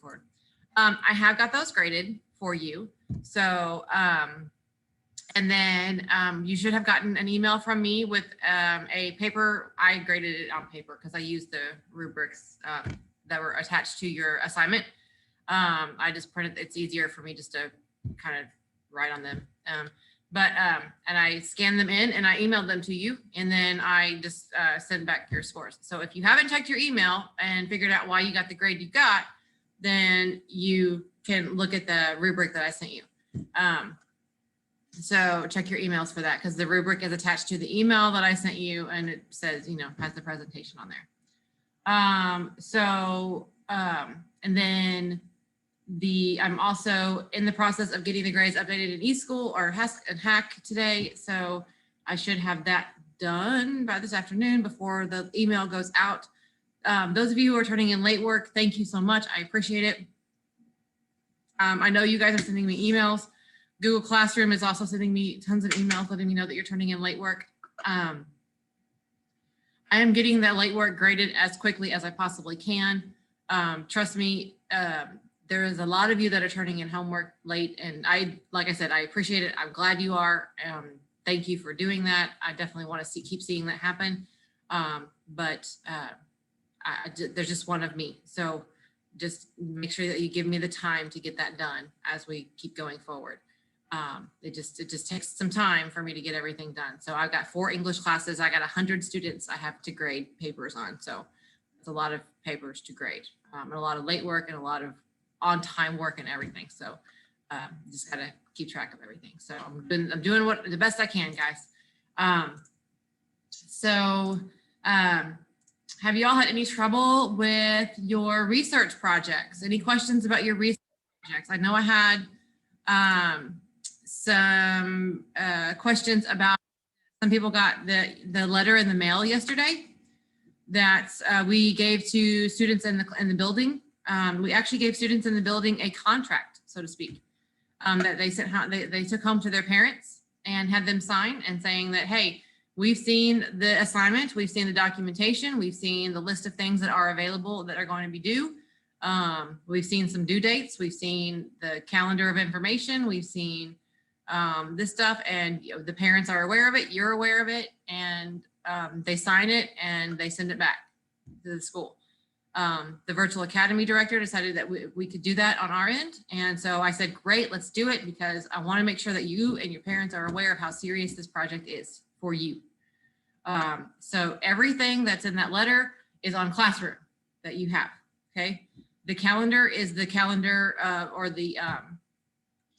forward. I have got those graded for you. So, and then you should have gotten an email from me with a paper. I graded it on paper because I used the rubrics that were attached to your assignment. I just printed, it's easier for me just to kind of write on them. And I scanned them in and I emailed them to you, and then I just sent back your scores. So if you haven't checked your email and figured out why you got the grade you got, then you can look at the rubric that I sent you. So check your emails for that, because the rubric is attached to the email that I sent you, and it says, you know, has the presentation on there. And then I'm also in the process of getting the grades updated in eSchool or Hack today. So I should have that done by this afternoon before the email goes out. Those of you who are turning in late work, thank you so much. I appreciate it. I know you guys are sending me emails. Google Classroom is also sending me tons of emails letting me know that you're turning in late work. I am getting that late work graded as quickly as I possibly can. Trust me, there is a lot of you that are turning in homework late, and like I said, I appreciate it. I'm glad you are. Thank you for doing that. I definitely want to keep seeing that happen. There's just one of me. So just make sure that you give me the time to get that done as we keep going forward. It just takes some time for me to get everything done. So I've got 4 English classes. I got 100 students I have to grade papers on. So it's a lot of papers to grade, and a lot of late work and a lot of on-time work and everything. So just gotta keep track of everything. So I'm doing the best I can, guys. Have you all had any trouble with your research projects? Any questions about your research projects? I know I had some questions about, some people got the letter in the mail yesterday that we gave to students in the building. We actually gave students in the building a contract, so to speak, that they took home to their parents and had them sign, and saying that, hey, we've seen the assignment, we've seen the documentation, we've seen the list of things that are available that are going to be due. We've seen some due dates, we've seen the calendar of information, we've seen this stuff, and you know, the parents are aware of it, you're aware of it, and they sign it and they send it back to the school. The virtual academy director decided that we could do that on our end. And so I said, great, let's do it, because I want to make sure that you and your parents are aware of how serious this project is for you. So everything that's in that letter is on Classroom that you have, okay? The calendar is the calendar or the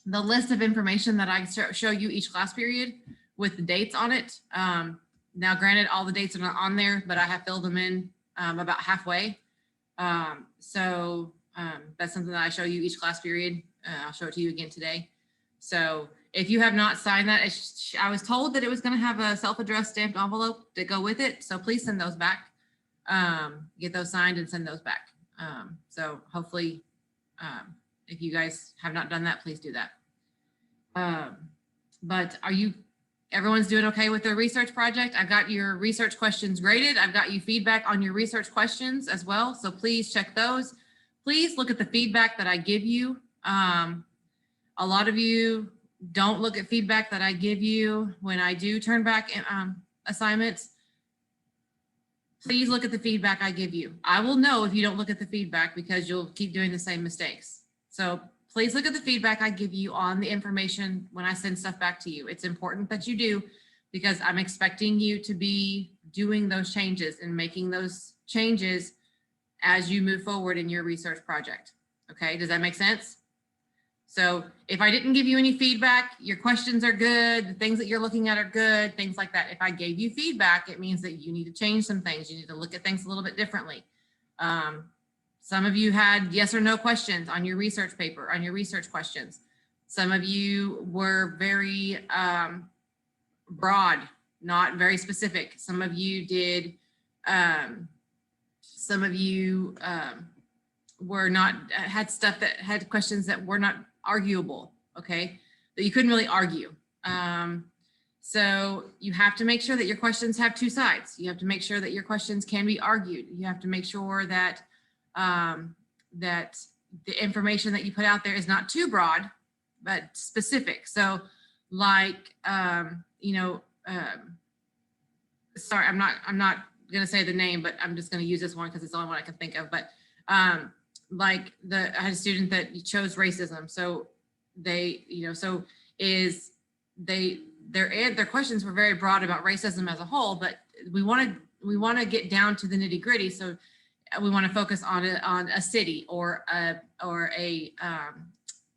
list of information that I show you each class period with the dates on it. Now, granted, all the dates are not on there, but I have filled them in about halfway. That's something that I show you each class period. I'll show it to you again today. So if you have not signed that, I was told that it was going to have a self-addressed stamped envelope to go with it. So please send those back, get those signed and send those back. So hopefully, if you guys have not done that, please do that. But everyone's doing okay with their research project? I've got your research questions graded. I've got you feedback on your research questions as well. So please check those. Please look at the feedback that I give you. A lot of you don't look at feedback that I give you when I do turn back assignments. Please look at the feedback I give you. I will know if you don't look at the feedback, because you'll keep doing the same mistakes. So please look at the feedback I give you on the information when I send stuff back to you. It's important that you do, because I'm expecting you to be doing those changes and making those changes as you move forward in your research project. Okay, does that make sense? So if I didn't give you any feedback, your questions are good, the things that you're looking at are good, things like that. If I gave you feedback, it means that you need to change some things. You need to look at things a little bit differently. Some of you had yes or no questions on your research paper, on your research questions. Some of you were very broad, not very specific. Some of you did, were not, had stuff that had questions that were not arguable, okay, that you couldn't really argue. So you have to make sure that your questions have two sides. You have to make sure that your questions can be argued. You have to make sure that the information that you put out there is not too broad, but specific. So like, sorry, I'm not going to say the name, but I'm just going to use this one because it's the only one I can think of. But I had a student that chose racism. So their questions were very broad about racism as a whole, but we want to get down to the nitty gritty. So we want to focus on a city or an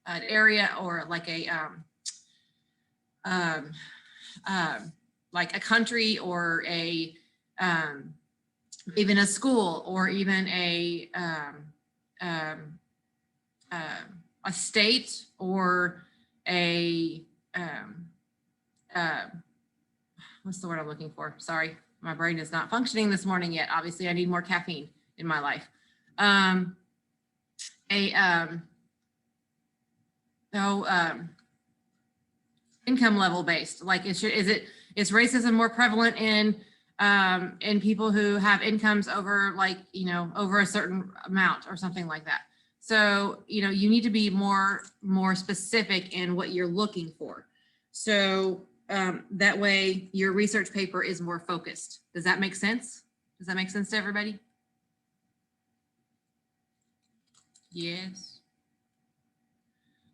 area, or like like a country, or even a school, or even a state, or what's the word I'm looking for? Sorry, my brain is not functioning this morning yet. Obviously, I need more caffeine in my life. Income level based. Like, is racism more prevalent in people who have incomes over, like, over a certain amount or something like that? So, you need to be more specific in what you're looking for. So that way your research paper is more focused. Does that make sense? Does that make sense to everybody? Yes.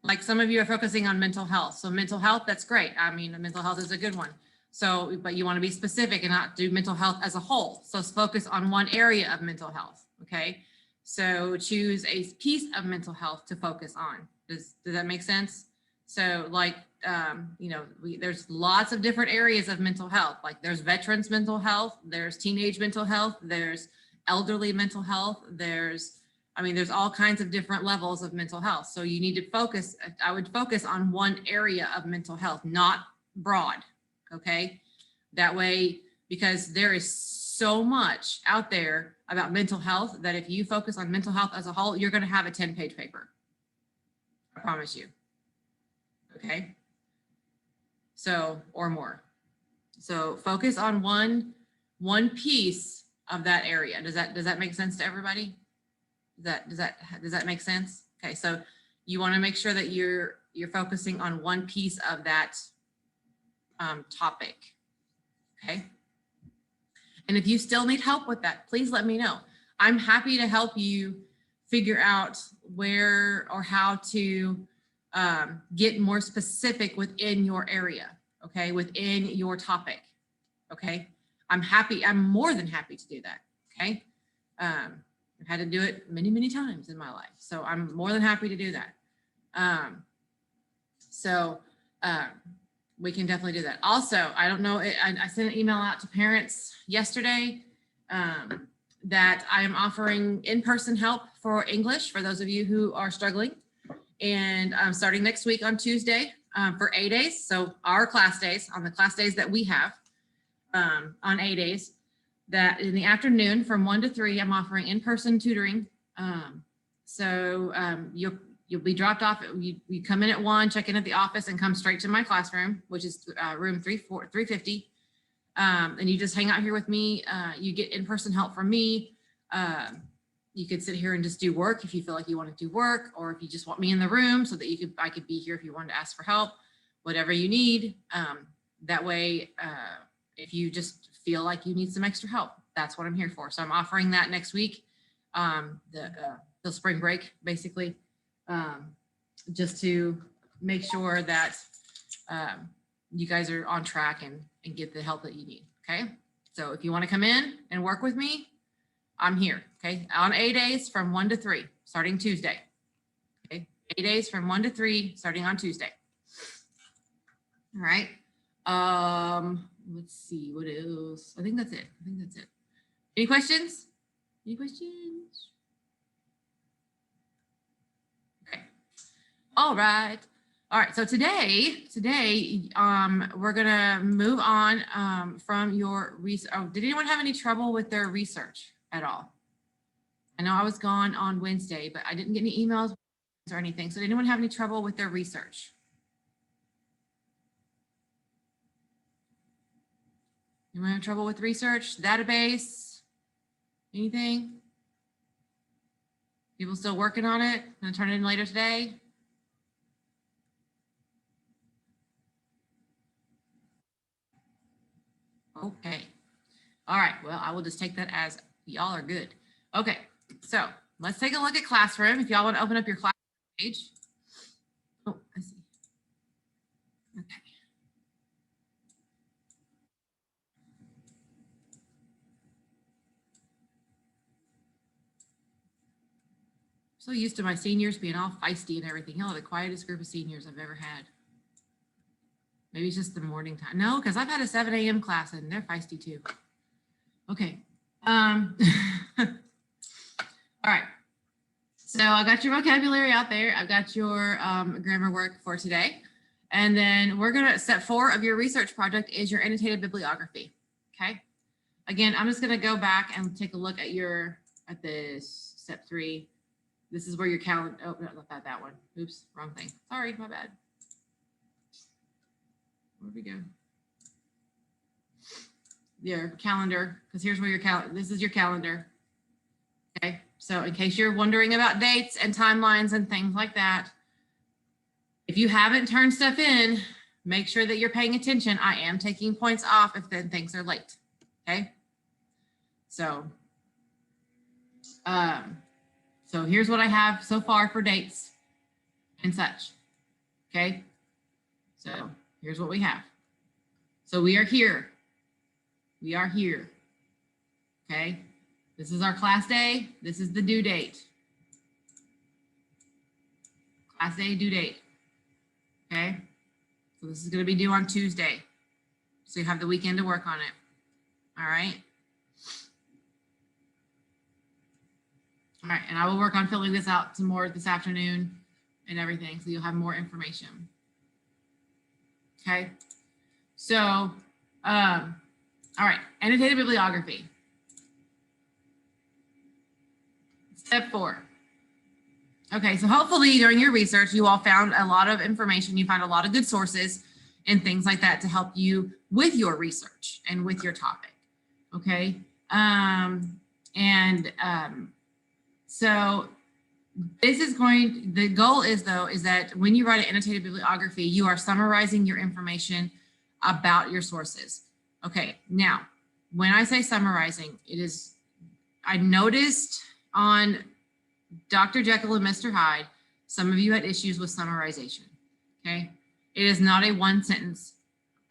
Like, some of you are focusing on mental health. So mental health, that's great. I mean, mental health is a good one. So, but you want to be specific and not do mental health as a whole. So focus on one area of mental health. Okay. So choose a piece of mental health to focus on. Does that make sense? So like, there's lots of different areas of mental health. Like, there's veterans mental health, there's teenage mental health, there's elderly mental health, there's all kinds of different levels of mental health. So you need to focus, I would focus on one area of mental health, not broad. Okay. That way, because there is so much out there about mental health that if you focus on mental health as a whole, you're going to have a 10-page paper. I promise you. Okay. So, or more. So focus on one piece of that area. Does that make sense to everybody? Does that make sense? Okay. So you want to make sure that you're focusing on one piece of that topic. Okay. And if you still need help with that, please let me know. I'm happy to help you figure out where or how to get more specific within your area. Okay. Within your topic. Okay. I'm more than happy to do that. Okay. I've had to do it many, many times in my life. So I'm more than happy to do that. We can definitely do that. Also, I don't know, I sent an email out to parents yesterday that I am offering in-person help for English for those of you who are struggling. And starting next week on Tuesday for A days. So our class days, on the class days that we have on A days, that in the afternoon from 1 to 3, I'm offering in-person tutoring. You'll be dropped off. You come in at 1, check in at the office, and come straight to my classroom, which is room 350. And you just hang out here with me. You get in-person help from me. You could sit here and just do work if you feel like you want to do work, or if you just want me in the room so that I could be here if you wanted to ask for help, whatever you need. That way, if you just feel like you need some extra help, that's what I'm here for. So I'm offering that next week, the spring break, basically, just to make sure that you guys are on track and get the help that you need. Okay. So if you want to come in and work with me, I'm here. Okay. On A days from 1 to 3, starting Tuesday. Okay. A days from 1 to 3, starting on Tuesday. All right. Let's see what else. I think that's it. Any questions? Okay. All right. So today, we're gonna move on from your research. Oh, did anyone have any trouble with their research at all? I know I was gone on Wednesday, but I didn't get any emails or anything. So did anyone have any trouble with their research? Anyone have trouble with research, database, anything? People still working on it? Gonna turn it in later today? Okay. All right. Well, I will just take that as y'all are good. Okay. So let's take a look at Classroom. If y'all want to open up your Classroom page. Oh, I see. Okay. So used to my seniors being all feisty and everything. Hell, the quietest group of seniors I've ever had. Maybe it's just the morning time. No, because I've had a 7 a.m. class and they're feisty too. Okay. All right. So I got your vocabulary out there. I've got your grammar work for today. And then we're going to, step 4 of your research project is your annotated bibliography. Okay. Again, I'm just going to go back and take a look at at this step 3. This is where your calendar, oh, no, not that one. Oops, wrong thing. Sorry, my bad. Where'd we go? Your calendar, because here's where your calendar, this is your calendar. Okay, so in case you're wondering about dates and timelines and things like that, if you haven't turned stuff in, make sure that you're paying attention. I am taking points off if then things are late. Okay, so here's what I have so far for dates and such. Okay, so here's what we have. So we are here. We are here. Okay, this is our class day. This is the due date. Class day due date. Okay, so this is going to be due on Tuesday. So you have the weekend to work on it. All right. All right, and I will work on filling this out some more this afternoon and everything, so you'll have more information. Okay, so, all right, annotated bibliography. Step 4. Okay, so hopefully during your research, you all found a lot of information. You found a lot of good sources and things like that to help you with your research and with your topic. Okay, so this is the goal is though, is that when you write an annotated bibliography, you are summarizing your information about your sources. Okay, now, when I say summarizing, I noticed on Dr. Jekyll and Mr. Hyde, some of you had issues with summarization, okay? It is not a one sentence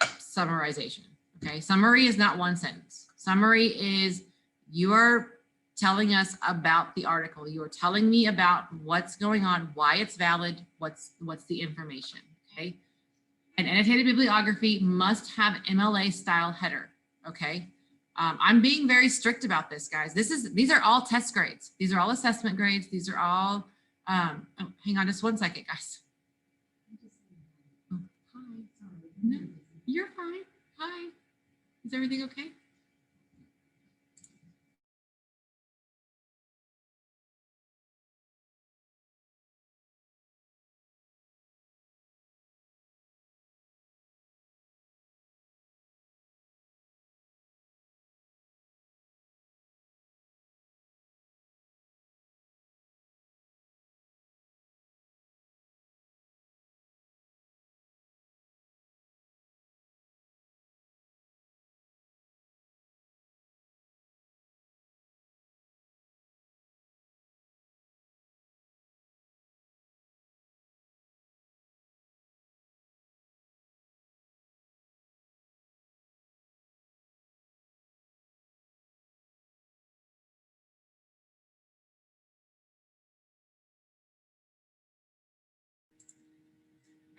summarization, okay? Summary is not one sentence. Summary is you are telling us about the article. You are telling me about what's going on, why it's valid, what's the information, okay? An annotated bibliography must have MLA style header, okay? I'm being very strict about this, guys. These are all test grades. These are all assessment grades. These are all, oh, hang on just one second, guys. Oh, hi, no, you're fine. Hi, is everything okay?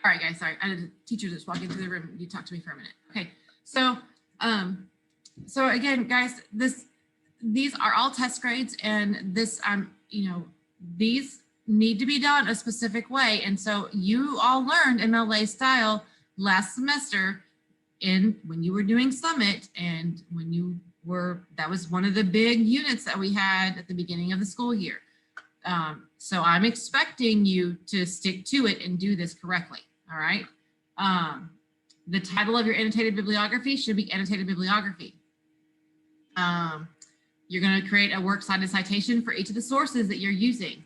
All right, guys, sorry. I had a teacher just walk into the room. You talk to me for a minute. Okay, so again, guys, these are all test grades, and these need to be done a specific way. And so you all learned MLA style last semester when you were doing Summit, and that was one of the big units that we had at the beginning of the school year. So I'm expecting you to stick to it and do this correctly. All right. The title of your annotated bibliography should be annotated bibliography. You're going to create a works cited citation for each of the sources that you're using.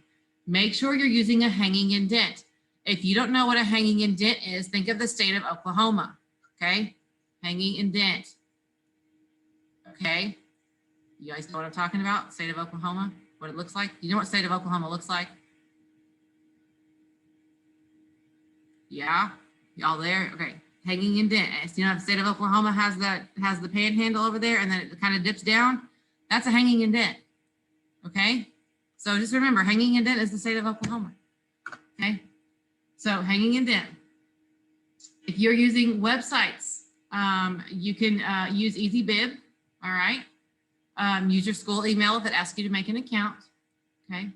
Make sure you're using a hanging indent. If you don't know what a hanging indent is, think of the state of Oklahoma, okay? Hanging indent, okay? You guys know what I'm talking about? State of Oklahoma, what it looks like? You know what state of Oklahoma looks like? Yeah, y'all there? Okay, hanging indent. So you know, the state of Oklahoma has the panhandle over there, and then it kind of dips down. That's a hanging indent. Okay, so just remember, hanging indent is the state of Oklahoma. Okay, so hanging indent. If you're using websites, you can use EasyBib. All right, use your school email if it asks you to make an account. Okay.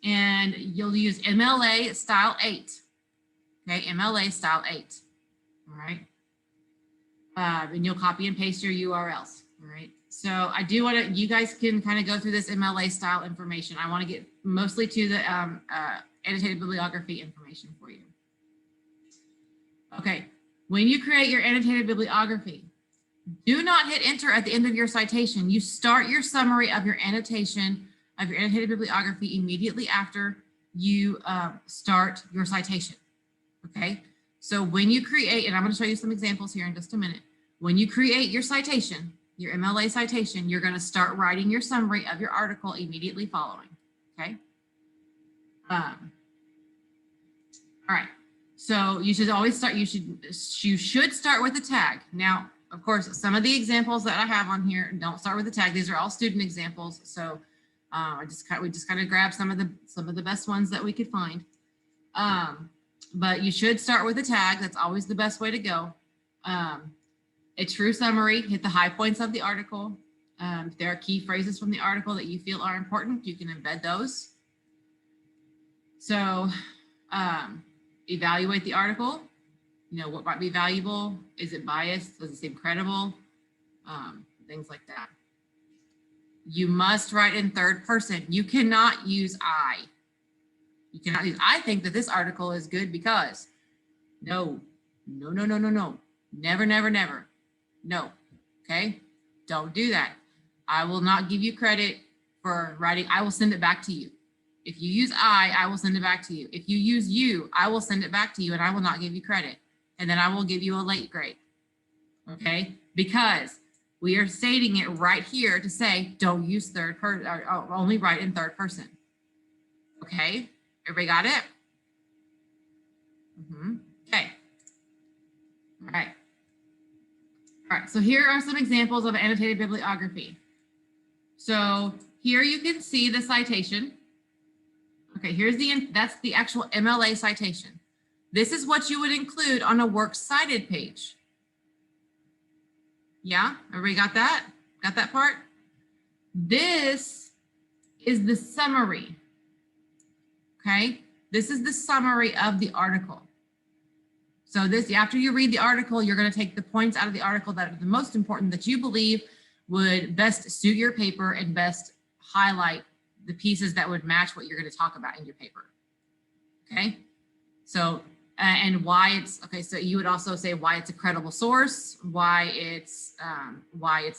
And you'll use MLA style 8. Okay, MLA style 8. All right. And you'll copy and paste your URLs. All right. So I do want to, you guys can kind of go through this MLA style information. I want to get mostly to the annotated bibliography information for you. Okay. When you create your annotated bibliography, do not hit enter at the end of your citation. You start your summary of your annotation of your annotated bibliography immediately after you start your citation, okay? So when you create, and I'm gonna show you some examples here in just a minute. When you create your citation, your MLA citation, you're gonna start writing your summary of your article immediately following, okay? All right, so you should always start, you should start with a tag. Now, of course, some of the examples that I have on here don't start with a tag. These are all student examples, so we just kind of grabbed some of the best ones that we could find. But you should start with a tag. That's always the best way to go. A true summary, hit the high points of the article. If there are key phrases from the article that you feel are important, you can embed those. So evaluate the article. You know, what might be valuable? Is it biased? Does it seem credible? Things like that. You must write in third person. You cannot use I. You cannot use, I think that this article is good because. No, no, no, no, no, no. Never, never, never. No, okay? Don't do that. I will not give you credit for writing. I will send it back to you. If you use I will send it back to you. If you use you, I will send it back to you and I will not give you credit. And then I will give you a late grade, okay? Because we are stating it right here to say, don't use third person, or only write in third person. Okay, everybody got it? Okay, all right. All right, so here are some examples of annotated bibliography. So here you can see the citation. Okay, that's the actual MLA citation. This is what you would include on a works cited page. Yeah, everybody got that? Got that part? This is the summary, okay? This is the summary of the article. So this, after you read the article, you're gonna take the points out of the article that are the most important that you believe would best suit your paper and best highlight the pieces that would match what you're gonna talk about in your paper, okay? So, and why it's, okay, so you would also say why it's a credible source, why it's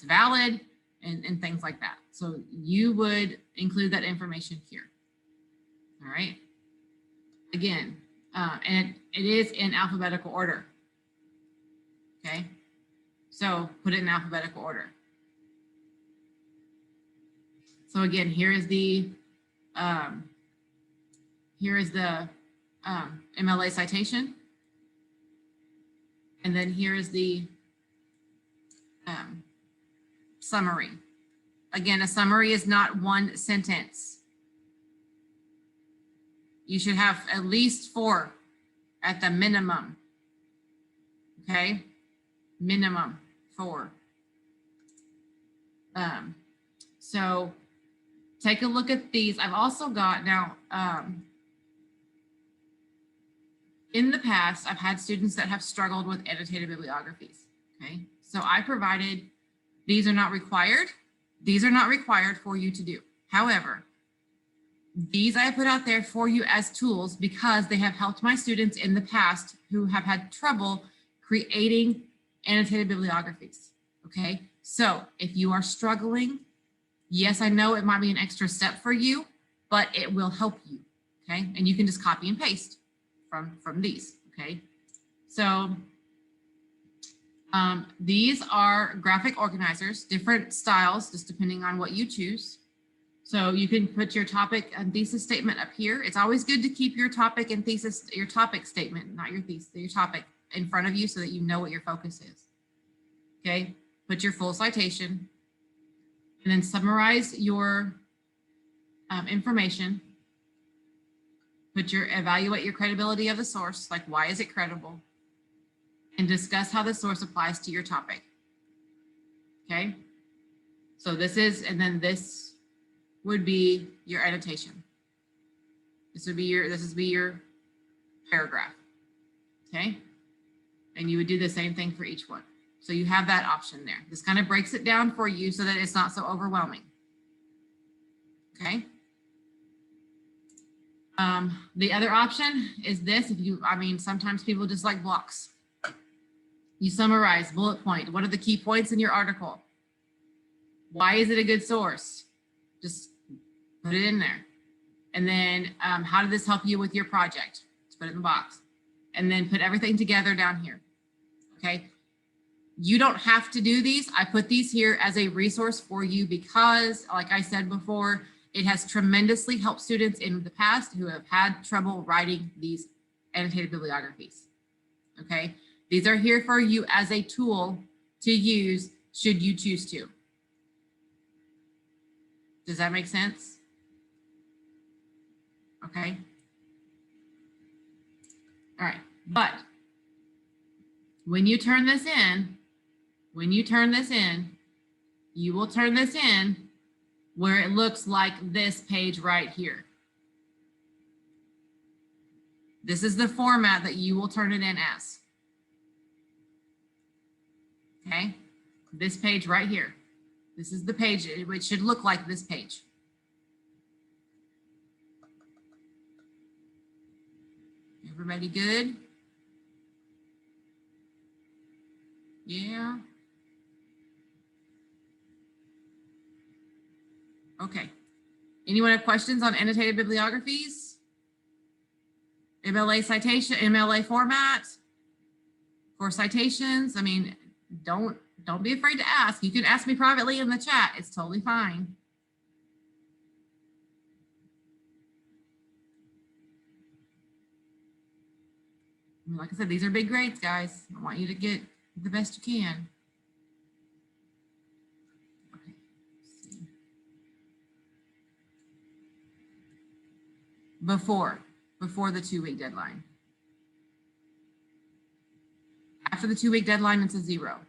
valid, and things like that. So you would include that information here. All right. Again, and it is in alphabetical order. Okay. So put it in alphabetical order. So again, here is the MLA citation. And then here is the summary. Again, a summary is not one sentence. You should have at least 4 at the minimum. Okay, minimum 4. So take a look at these. I've also got now, in the past, I've had students that have struggled with annotated bibliographies, okay? So I provided, these are not required. These are not required for you to do. However, these I put out there for you as tools because they have helped my students in the past who have had trouble creating annotated bibliographies, okay? So if you are struggling, yes, I know it might be an extra step for you, but it will help you, okay? And you can just copy and paste from these, okay? So these are graphic organizers, different styles, just depending on what you choose. So you can put your topic and thesis statement up here. It's always good to keep your topic and thesis, your topic statement, not your thesis, your topic in front of you so that you know what your focus is. Okay, put your full citation and then summarize your information. Evaluate your credibility of the source, like why is it credible? And discuss how the source applies to your topic. Okay, so this is, and then this would be your annotation. This would be your paragraph. Okay, and you would do the same thing for each one. So you have that option there. This kind of breaks it down for you so that it's not so overwhelming. Okay. The other option is this. Sometimes people just like blocks. You summarize, bullet point. What are the key points in your article? Why is it a good source? Just put it in there. And then how did this help you with your project? Just put it in the box. And then put everything together down here. Okay. You don't have to do these. I put these here as a resource for you because, like I said before, it has tremendously helped students in the past who have had trouble writing these annotated bibliographies. Okay, these are here for you as a tool to use should you choose to. Does that make sense? Okay. All right, but when you turn this in, you will turn this in where it looks like this page right here. This is the format that you will turn it in as. Okay, this page right here. This is the page, it should look like this page. Everybody good? Yeah. Okay. Anyone have questions on annotated bibliographies? MLA citation, MLA format for citations? I mean, don't be afraid to ask. You can ask me privately in the chat. It's totally fine. Like I said, these are big grades, guys. I want you to get the best you can. Okay. Before the 2-week deadline. After the 2-week deadline, it's a 0.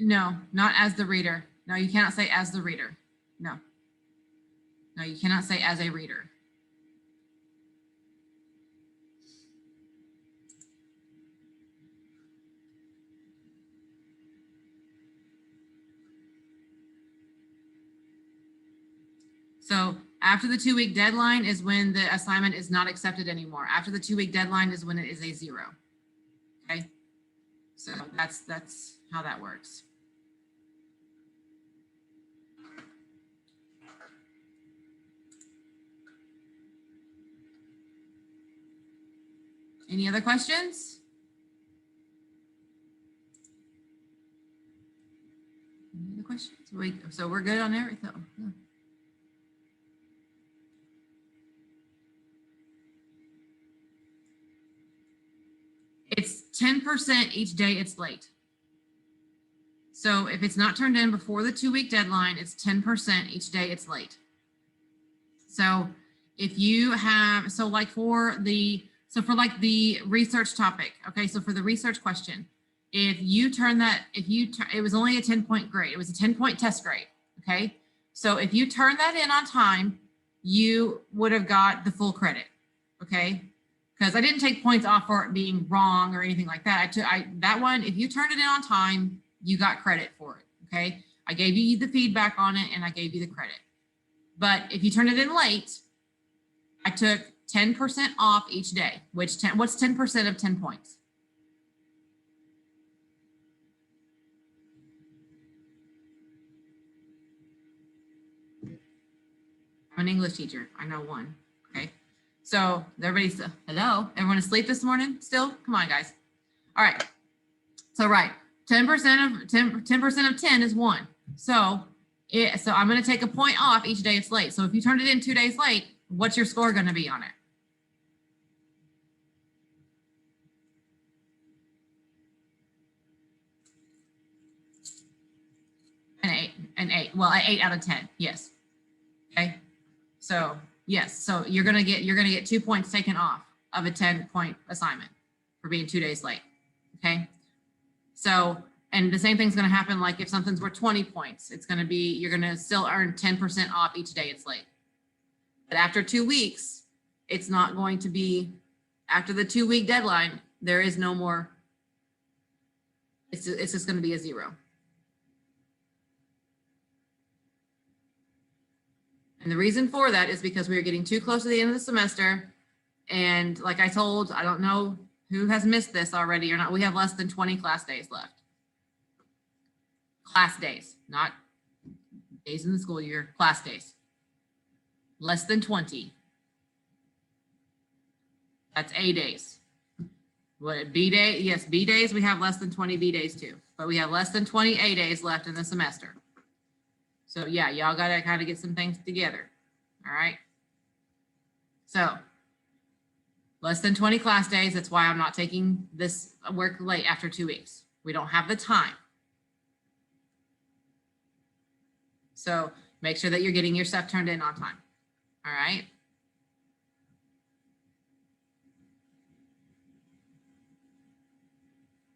No, not as the reader. No, you cannot say as the reader. No, you cannot say as a reader. So after the 2-week deadline is when the assignment is not accepted anymore. After the 2-week deadline is when it is a 0. Okay. So that's how that works. Any other questions? Any other questions? So we're good on everything. Yeah. It's 10% each day it's late. So if it's not turned in before the 2-week deadline, it's 10% each day it's late. So if you have, so for the research topic, okay, so for the research question, if you turn that, it was only a 10-point grade, it was a 10-point test grade, okay? So if you turn that in on time, you would have got the full credit, okay? Because I didn't take points off for it being wrong or anything like that. That one, if you turned it in on time, you got credit for it, okay? I gave you the feedback on it and I gave you the credit. But if you turn it in late, I took 10% off each day, what's 10% of 10 points? I'm an English teacher. I know one. Okay. So everybody's, hello, everyone asleep this morning still? Come on, guys. All right. So, right. 10% of 10% of 10 is 1. So I'm going to take a point off each day it's late. So if you turned it in 2 days late, what's your score going to be on it? An 8. Well, an 8 out of 10. Yes. Okay. So yes. So you're gonna get 2 points taken off of a 10-point assignment for being 2 days late. Okay. So, and the same thing's going to happen. Like if something's worth 20 points, it's going to be, you're going to still earn 10% off each day it's late. But after 2 weeks, it's not going to be, after the 2-week deadline, there is no more. It's just going to be a 0. And the reason for that is because we are getting too close to the end of the semester. And like I told, I don't know who has missed this already or not. We have less than 20 class days left. Class days, not days in the school year, class days. Less than 20. That's A days. What, B day? Yes, B days, we have less than 20 B days too. But we have less than 20 A days left in the semester. So yeah, y'all got to kind of get some things together. All right. So less than 20 class days. That's why I'm not taking this work late after 2 weeks. We don't have the time. So make sure that you're getting your stuff turned in on time. All right.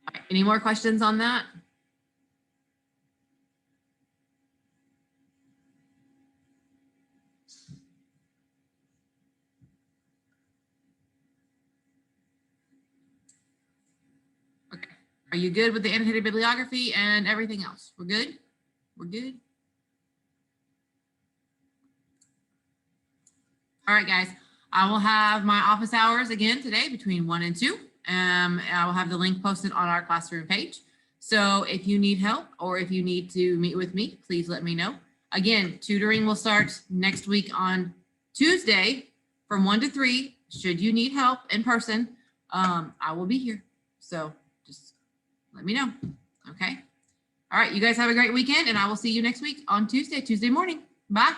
All right. Any more questions on that? Okay. Are you good with the annotated bibliography and everything else? We're good? We're good? All right, guys. I will have my office hours again today between 1 and 2. I will have the link posted on our classroom page. So if you need help or if you need to meet with me, please let me know. Again, tutoring will start next week on Tuesday from 1 to 3. Should you need help in person, I will be here. So just let me know. Okay. All right. You guys have a great weekend and I will see you next week on Tuesday morning. Bye.